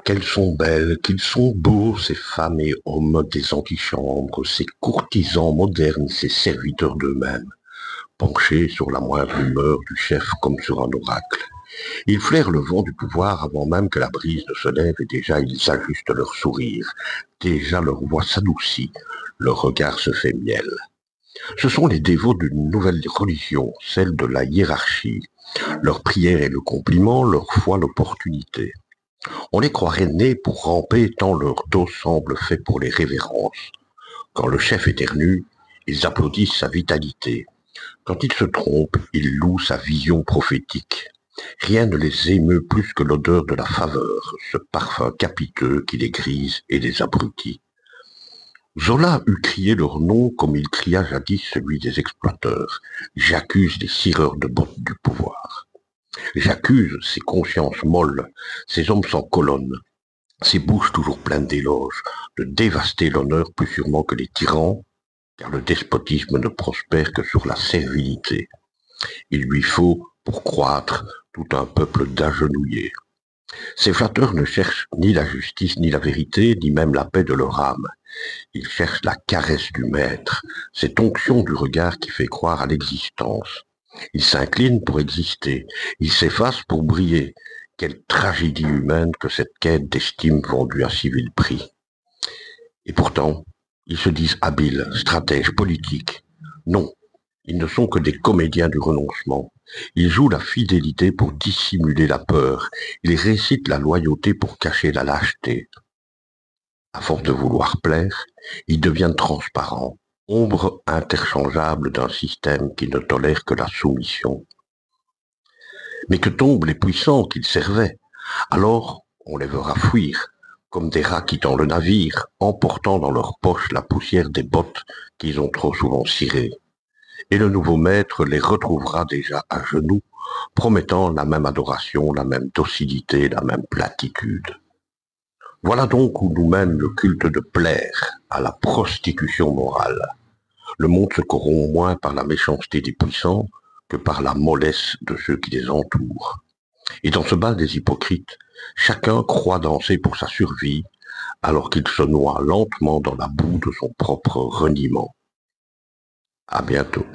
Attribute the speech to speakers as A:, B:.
A: Qu'elles sont belles, qu'ils sont beaux, ces femmes et hommes des antichambres, ces courtisans modernes, ces serviteurs d'eux-mêmes, penchés sur la moindre humeur du chef comme sur un oracle. Ils flairent le vent du pouvoir avant même que la brise ne se lève et déjà ils ajustent leur sourire. Déjà leur voix s'adoucit, leur regard se fait miel. Ce sont les dévots d'une nouvelle religion, celle de la hiérarchie. Leur prière est le compliment, leur foi l'opportunité. On les croirait nés pour ramper tant leur dos semble fait pour les révérences. Quand le chef éternue, ils applaudissent sa vitalité. Quand il se trompe, ils louent sa vision prophétique. Rien ne les émeut plus que l'odeur de la faveur, ce parfum capiteux qui les grise et les abrutit. Zola eût crié leur nom comme il cria jadis celui des exploiteurs. J'accuse les cireurs de bottes du pouvoir. J'accuse ces consciences molles, ces hommes sans colonne, ces bouches toujours pleines d'éloges, de dévaster l'honneur plus sûrement que les tyrans, car le despotisme ne prospère que sur la servilité. Il lui faut, pour croître, tout un peuple d'agenouillés. Ces flatteurs ne cherchent ni la justice, ni la vérité, ni même la paix de leur âme. Ils cherchent la caresse du maître, cette onction du regard qui fait croire à l'existence. Ils s'inclinent pour exister, ils s'effacent pour briller. Quelle tragédie humaine que cette quête d'estime vendue à si vil prix. Et pourtant, ils se disent habiles, stratèges, politiques. Non, ils ne sont que des comédiens du renoncement. Ils jouent la fidélité pour dissimuler la peur. Ils récitent la loyauté pour cacher la lâcheté. À force de vouloir plaire, ils deviennent transparents, ombre interchangeable d'un système qui ne tolère que la soumission. Mais que tombent les puissants qu'ils servaient. Alors, on les verra fuir, comme des rats quittant le navire, emportant dans leur poche la poussière des bottes qu'ils ont trop souvent cirées. Et le nouveau maître les retrouvera déjà à genoux, promettant la même adoration, la même docilité, la même platitude. Voilà donc où nous mène le culte de plaire à la prostitution morale. Le monde se corrompt moins par la méchanceté des puissants que par la mollesse de ceux qui les entourent. Et dans ce bal des hypocrites, chacun croit danser pour sa survie, alors qu'il se noie lentement dans la boue de son propre reniement. À bientôt.